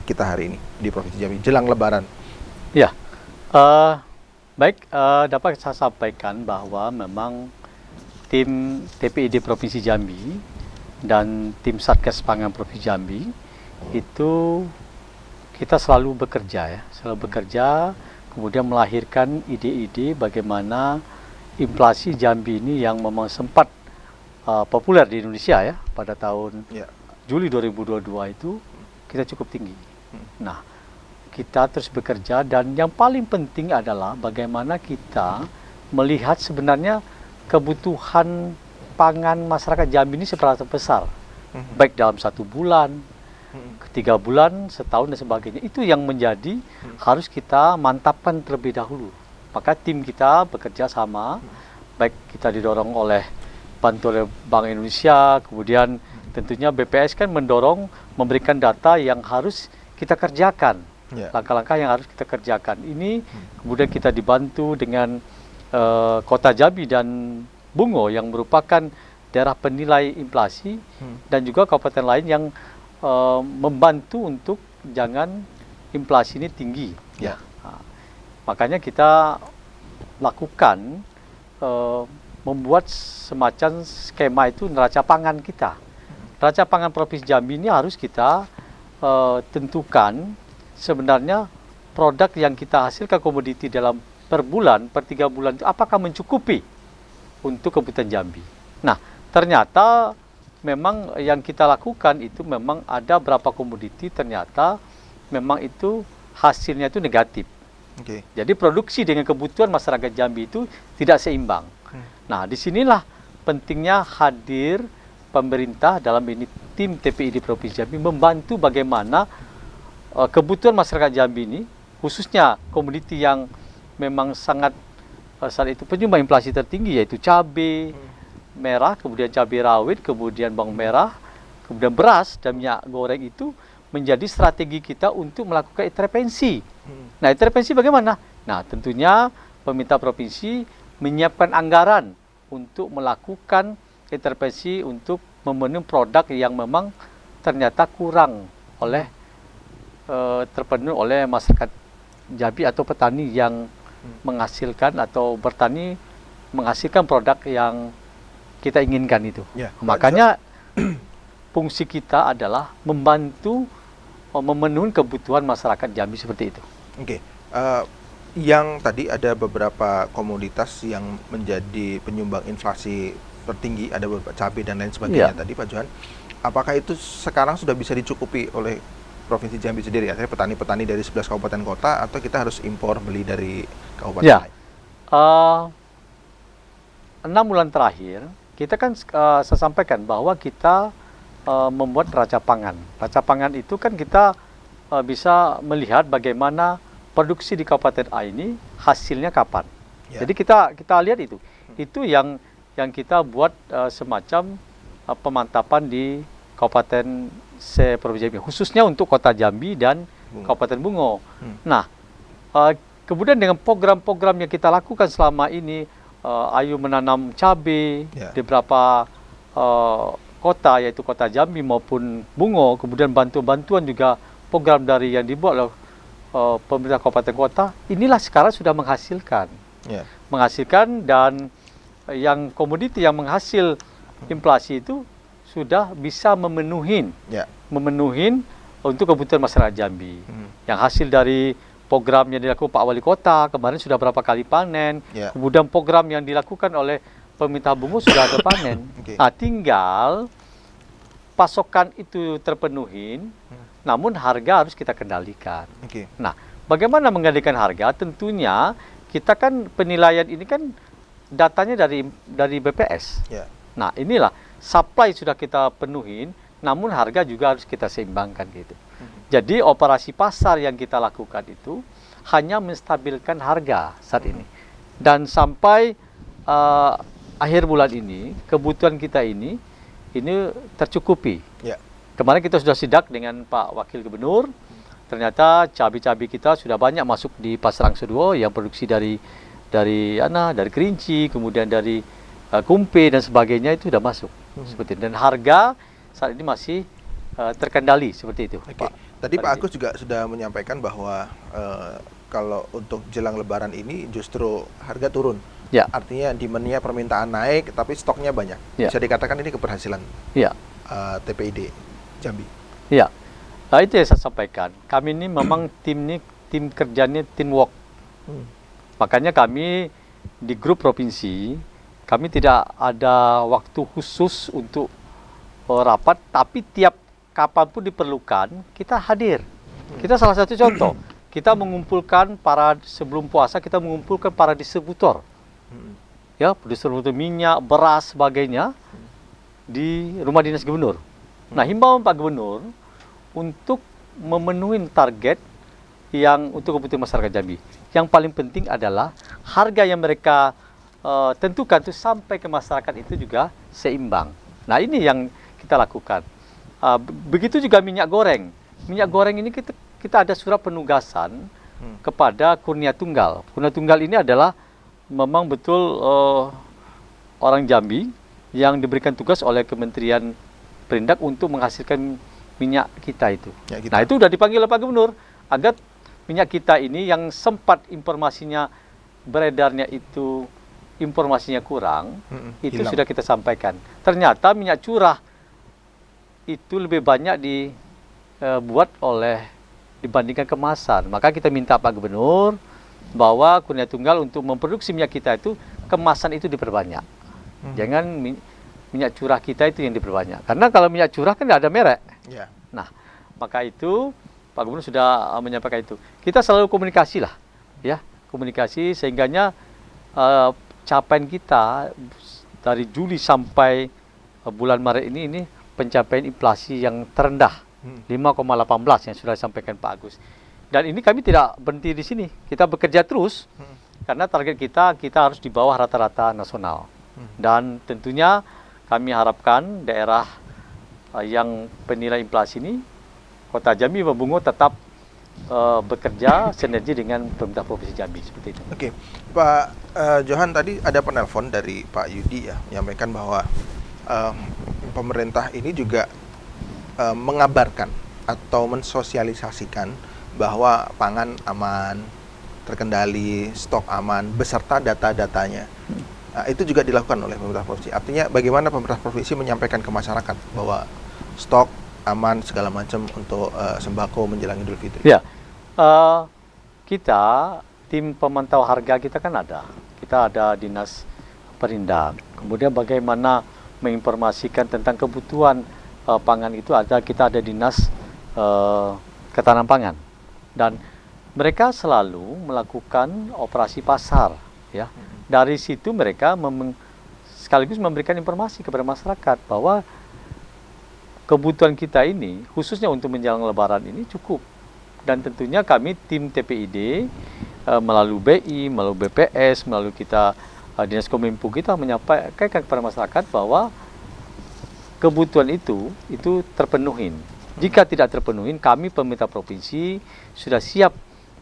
kita hari ini di Provinsi Jambi jelang Lebaran. Ya, baik, dapat saya sampaikan bahwa memang tim TPID Provinsi Jambi dan tim Satgas Pangan Provinsi Jambi itu kita selalu bekerja kemudian melahirkan ide-ide bagaimana inflasi Jambi ini yang memang sempat populer di Indonesia ya pada tahun Juli 2022 itu kita cukup tinggi. Nah, kita terus bekerja dan yang paling penting adalah bagaimana kita melihat sebenarnya kebutuhan pangan masyarakat Jambi ini seberapa besar, baik dalam 1 bulan, 3 bulan, setahun dan sebagainya. Itu yang menjadi harus kita mantapkan terlebih dahulu. Maka tim kita bekerja sama, baik kita didorong oleh bantu oleh Bank Indonesia, kemudian tentunya BPS kan mendorong memberikan data yang harus kita kerjakan, langkah-langkah yang harus kita kerjakan. Ini kemudian kita dibantu dengan Kota Jambi dan Bungo yang merupakan daerah penilai inflasi dan juga kabupaten lain yang membantu untuk jangan inflasi ini tinggi. Nah, makanya kita lakukan membuat semacam skema itu neraca pangan kita. Neraca pangan Provinsi Jambi ini harus kita tentukan sebenarnya produk yang kita hasilkan komoditi dalam per bulan, per 3 bulan itu apakah mencukupi untuk kebutuhan Jambi. Nah, ternyata memang yang kita lakukan itu memang ada berapa komoditi ternyata memang itu hasilnya itu negatif. Oke. Jadi produksi dengan kebutuhan masyarakat Jambi itu tidak seimbang. Nah, disinilah pentingnya hadir pemerintah, dalam ini tim TPID Provinsi Jambi, membantu bagaimana kebutuhan masyarakat Jambi ini, khususnya komoditi yang memang sangat saat itu penyumbang inflasi tertinggi, yaitu cabai merah, kemudian cabai rawit, kemudian bawang merah, kemudian beras dan minyak goreng, itu menjadi strategi kita untuk melakukan intervensi. Nah, intervensi bagaimana? Nah, tentunya pemerintah provinsi menyiapkan anggaran untuk melakukan intervensi untuk memenuhi produk yang memang ternyata kurang oleh terpenuhi oleh masyarakat Jambi atau petani yang menghasilkan atau bertani menghasilkan produk yang kita inginkan itu. Ya, makanya fungsi kita adalah membantu memenuhi kebutuhan masyarakat Jambi seperti itu. Oke. Yang tadi ada beberapa komoditas yang menjadi penyumbang inflasi tertinggi, ada beberapa cabai dan lain sebagainya tadi Pak Johan. Apakah itu sekarang sudah bisa dicukupi oleh Provinsi Jambi sendiri, artinya petani-petani dari 11 kabupaten kota, atau kita harus impor beli dari kabupaten lain? 6 bulan terakhir kita kan saya sampaikan bahwa kita membuat neraca pangan. Neraca pangan itu kan kita bisa melihat bagaimana produksi di Kabupaten A ini hasilnya kapan. Jadi kita lihat itu. Itu yang kita buat semacam pemantapan di Kabupaten Provinsi Jambi, khususnya untuk Kota Jambi dan Kabupaten Bungo. Nah, kemudian dengan program-program yang kita lakukan selama ini, Ayu menanam cabai di beberapa kota, yaitu Kota Jambi maupun Bungo, kemudian bantuan juga program dari yang dibuat oleh pemerintah kabupaten kota, inilah sekarang sudah menghasilkan. Menghasilkan, dan yang komoditi yang menghasil inflasi itu sudah bisa memenuhi untuk kebutuhan masyarakat Jambi. Yang hasil dari program yang dilakukan Pak Wali Kota, kemarin sudah berapa kali panen, kemudian program yang dilakukan oleh pemerintah Bungo sudah ada panen. Nah, tinggal pasokan itu terpenuhi, namun harga harus kita kendalikan. Nah, bagaimana mengendalikan harga? Tentunya kita kan penilaian ini kan datanya dari BPS. Nah, inilah supply sudah kita penuhin, namun harga juga harus kita seimbangkan gitu. Jadi operasi pasar yang kita lakukan itu hanya menstabilkan harga saat ini. Dan sampai akhir bulan ini, kebutuhan kita ini tercukupi. Kemarin kita sudah sidak dengan Pak Wakil Gubernur, ternyata cabai-cabai kita sudah banyak masuk di Pasar Angsuduo yang produksi dari Kerinci, kemudian dari Kumpe dan sebagainya, itu sudah masuk. Seperti itu. Dan harga saat ini masih terkendali seperti itu. Pak. Tadi Pak Agus juga sudah menyampaikan bahwa kalau untuk jelang Lebaran ini justru harga turun. Artinya demand-nya, permintaan naik, tapi stoknya banyak. Bisa dikatakan ini keberhasilan TPID Jambi. Nah, itu yang saya sampaikan. Kami ini memang tim kerjanya teamwork. Makanya kami di grup provinsi, kami tidak ada waktu khusus untuk rapat, tapi tiap kapanpun diperlukan, kita hadir. Kita salah satu contoh, kita mengumpulkan sebelum puasa, kita mengumpulkan para distributor. Distributor minyak, beras, sebagainya, di rumah dinas gubernur. Nah, himbauan Pak Gubernur untuk memenuhi target yang untuk kebutuhan masyarakat Jambi. Yang paling penting adalah harga yang mereka tentukan itu sampai ke masyarakat itu juga seimbang. Nah, ini yang kita lakukan. Begitu juga minyak goreng. Minyak goreng ini kita ada surat penugasan kepada Kurnia Tunggal. Kurnia Tunggal ini adalah memang betul orang Jambi yang diberikan tugas oleh Kementerian Perindak untuk menghasilkan minyak kita itu. Nah, itu sudah dipanggil oleh Pak Gubernur agar minyak kita ini yang sempat informasinya beredarnya itu informasinya kurang, itu sudah kita sampaikan. Ternyata minyak curah itu lebih banyak dibuat dibandingkan kemasan. Maka kita minta Pak Gubernur bahwa Kurnia Tunggal untuk memproduksi minyak kita itu kemasan itu diperbanyak. Jangan minyak curah kita itu yang diperbanyak. Karena kalau minyak curah kan tidak ada merek. Ya. Nah, maka itu Pak Gubernur sudah menyampaikan itu. Kita selalu komunikasi lah, ya, komunikasi sehingganya capaian kita dari Juli sampai bulan Maret ini pencapaian inflasi yang terendah 5,18 yang sudah disampaikan Pak Agus. Dan ini kami tidak berhenti di sini, kita bekerja terus karena target kita harus di bawah rata-rata nasional. Dan tentunya kami harapkan daerah yang penilai inflasi ini, Kota Jambi Bungo tetap bekerja sinergi dengan pemerintah Provinsi Jambi seperti itu. Oke, Pak Johan, tadi ada penelpon dari Pak Yudi ya, menyampaikan bahwa pemerintah ini juga mengabarkan atau mensosialisasikan bahwa pangan aman, terkendali, stok aman, beserta data-datanya. Nah, itu juga dilakukan oleh pemerintah provinsi. Artinya bagaimana pemerintah provinsi menyampaikan ke masyarakat bahwa stok aman segala macam untuk sembako menjelang Idul Fitri. Ya, kita tim pemantau harga kita kan ada. Kita ada dinas Perindak. Kemudian bagaimana menginformasikan tentang kebutuhan pangan itu kita ada dinas ketahanan pangan. Dan mereka selalu melakukan operasi pasar, ya. Dari situ mereka sekaligus memberikan informasi kepada masyarakat bahwa kebutuhan kita ini, khususnya untuk menjelang Lebaran ini cukup. Dan tentunya kami tim TPID melalui BI, melalui BPS, melalui kita Dinas Kominfo kita menyampaikan kepada masyarakat bahwa kebutuhan itu terpenuhin. Jika tidak terpenuhin, kami pemerintah provinsi sudah siap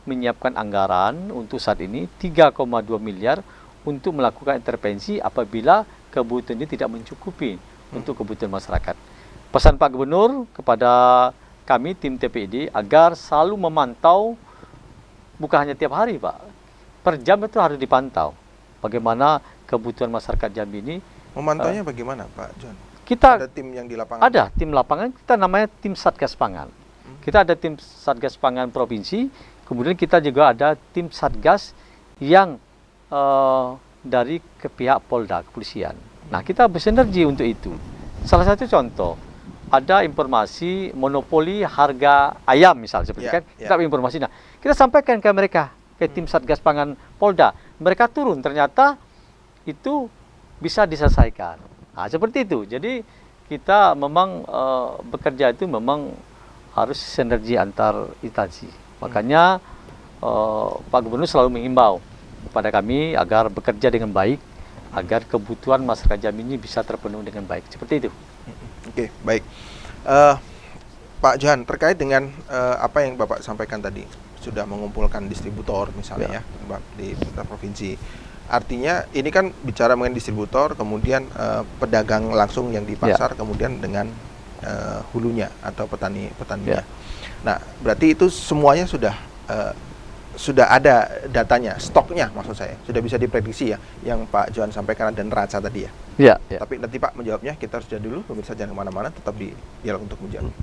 menyiapkan anggaran untuk saat ini 3,2 miliar untuk melakukan intervensi apabila kebutuhan ini tidak mencukupi untuk kebutuhan masyarakat. Pesan Pak Gubernur kepada kami tim TPID agar selalu memantau, bukan hanya tiap hari Pak, per jam itu harus dipantau bagaimana kebutuhan masyarakat Jambi ini. Memantaunya bagaimana Pak John? Kita ada tim yang di lapangan? Ada tim lapangan, kita namanya tim Satgas Pangan. Kita ada tim Satgas Pangan Provinsi, kemudian kita juga ada tim Satgas yang dari pihak Polda, kepolisian. Nah, kita bersinergi untuk itu. Salah satu contoh, ada informasi monopoli harga ayam misalnya, seperti kan, kita informasi. Nah, kita sampaikan ke mereka, ke tim Satgas Pangan Polda. Mereka turun, ternyata itu bisa diselesaikan. Nah, seperti itu. Jadi, kita memang bekerja itu memang harus sinergi antar instansi. Makanya Pak Gubernur selalu mengimbau kepada kami agar bekerja dengan baik, agar kebutuhan masyarakat Jambi ini bisa terpenuhi dengan baik. Seperti itu. Oke, baik. Pak Johan, terkait dengan apa yang Bapak sampaikan tadi, sudah mengumpulkan distributor misalnya ya di provinsi. Artinya ini kan bicara mengenai distributor, kemudian pedagang langsung yang di pasar, kemudian dengan hulunya atau petaninya. Nah, berarti itu semuanya sudah ada datanya, stoknya maksud saya, sudah bisa diprediksi ya, yang Pak Johan sampaikan dan neraca tadi ya. Iya. Tapi nanti Pak menjawabnya, kita harus jeda dulu, pemirsa jangan kemana-mana, tetap di Dialog untuk Menjawab.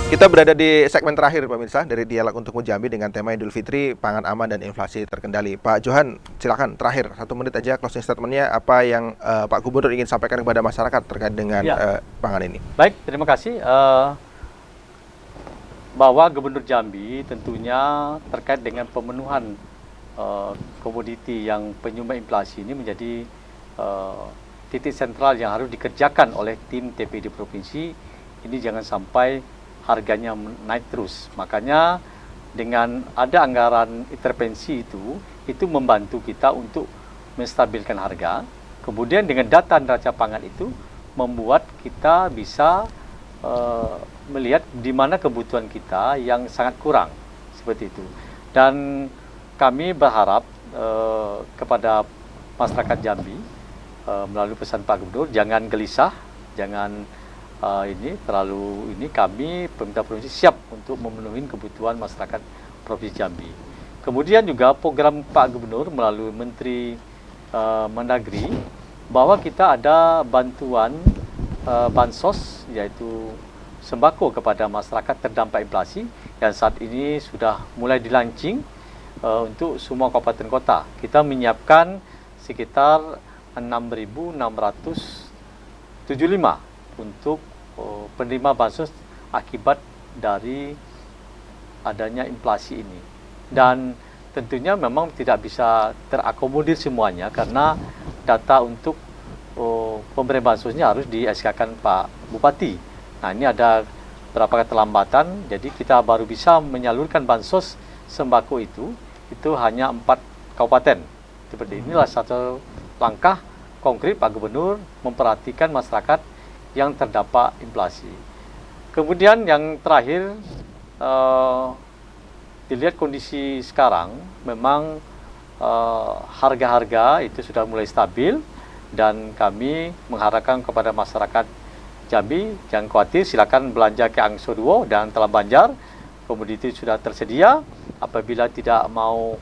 Kita berada di segmen terakhir pemirsa dari Dialog untuk Jambi dengan tema Idul Fitri, pangan aman dan inflasi terkendali. Pak Johan, silakan terakhir 1 menit aja closing statementnya, apa yang Pak Gubernur ingin sampaikan kepada masyarakat terkait dengan pangan ini. Baik, terima kasih. Bahwa Gubernur Jambi tentunya terkait dengan pemenuhan komoditi yang penyumbang inflasi ini menjadi titik sentral yang harus dikerjakan oleh tim TPID Provinsi. Ini jangan sampai harganya naik terus. Makanya dengan ada anggaran intervensi itu membantu kita untuk menstabilkan harga. Kemudian dengan data neraca pangan itu membuat kita bisa melihat di mana kebutuhan kita yang sangat kurang, seperti itu. Dan kami berharap kepada masyarakat Jambi melalui pesan Pak Gubernur, jangan gelisah, jangan kami pemerintah provinsi siap untuk memenuhi kebutuhan masyarakat Provinsi Jambi. Kemudian juga program Pak Gubernur melalui Menteri Mendagri bahwa kita ada bantuan bansos yaitu sembako kepada masyarakat terdampak inflasi yang saat ini sudah mulai dilaunching untuk semua kabupaten kota. Kita menyiapkan sekitar 6.675 untuk penerima bansos akibat dari adanya inflasi ini. Dan tentunya memang tidak bisa terakomodir semuanya karena data untuk pemberian bansosnya harus di SK-kan Pak Bupati. Nah, ini ada beberapa keterlambatan, jadi kita baru bisa menyalurkan bansos sembako itu hanya 4 kabupaten. Seperti inilah satu langkah konkret Pak Gubernur memperhatikan masyarakat yang terdampak inflasi. Kemudian yang terakhir, dilihat kondisi sekarang, memang harga-harga itu sudah mulai stabil dan kami mengharapkan kepada masyarakat Jambi, jangan khawatir, silakan belanja ke Angso Duo dan Telah Banjar. Komoditi sudah tersedia. Apabila tidak mau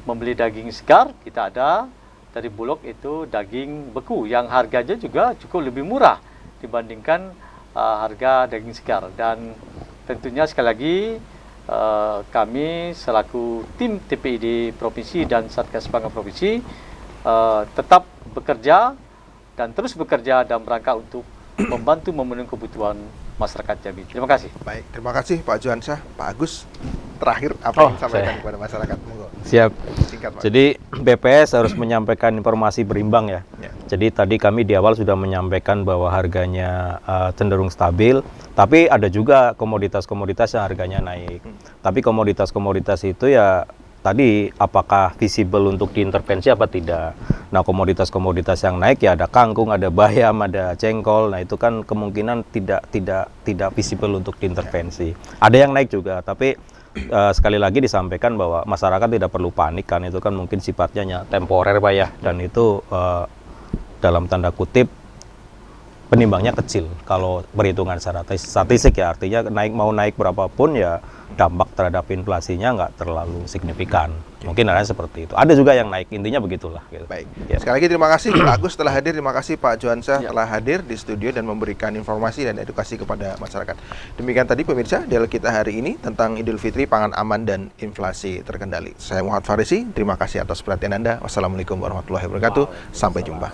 membeli daging segar, kita ada dari Bulog itu daging beku yang harganya juga cukup lebih murah dibandingkan harga daging segar. Dan tentunya sekali lagi kami selaku tim TPID Provinsi dan Satgas Pangan Provinsi tetap bekerja dan terus bekerja dalam rangka untuk membantu memenuhi kebutuhan masyarakat Jambi. Terima kasih. Baik, terima kasih Pak Juansyah. Pak Agus, terakhir apa yang disampaikan kepada masyarakat? Monggo. Siap. Singkat, Pak. Jadi BPS harus menyampaikan informasi berimbang ya. Jadi tadi kami di awal sudah menyampaikan bahwa harganya cenderung stabil, tapi ada juga komoditas-komoditas yang harganya naik. Tapi komoditas-komoditas itu ya tadi apakah visible untuk diintervensi apa tidak. Nah, komoditas-komoditas yang naik ya ada kangkung, ada bayam, ada jengkol. Nah, itu kan kemungkinan tidak visible untuk diintervensi. Ada yang naik juga, tapi sekali lagi disampaikan bahwa masyarakat tidak perlu panik kan, itu kan mungkin sifatnya temporer Pak ya, dan itu dalam tanda kutip penimbangnya kecil kalau perhitungan secara statistik ya, artinya mau naik berapapun ya dampak terhadap inflasinya nggak terlalu signifikan. Mungkin ada seperti itu. Ada juga yang naik, intinya begitulah. Gitu. Baik. Ya. Sekali lagi terima kasih Pak Agus telah hadir, terima kasih Pak Juansyah telah hadir di studio dan memberikan informasi dan edukasi kepada masyarakat. Demikian tadi pemirsa dialog kita hari ini tentang Idul Fitri, pangan aman dan inflasi terkendali. Saya Muhammad Farisi, terima kasih atas perhatian Anda. Wassalamualaikum warahmatullahi wabarakatuh. Sampai jumpa.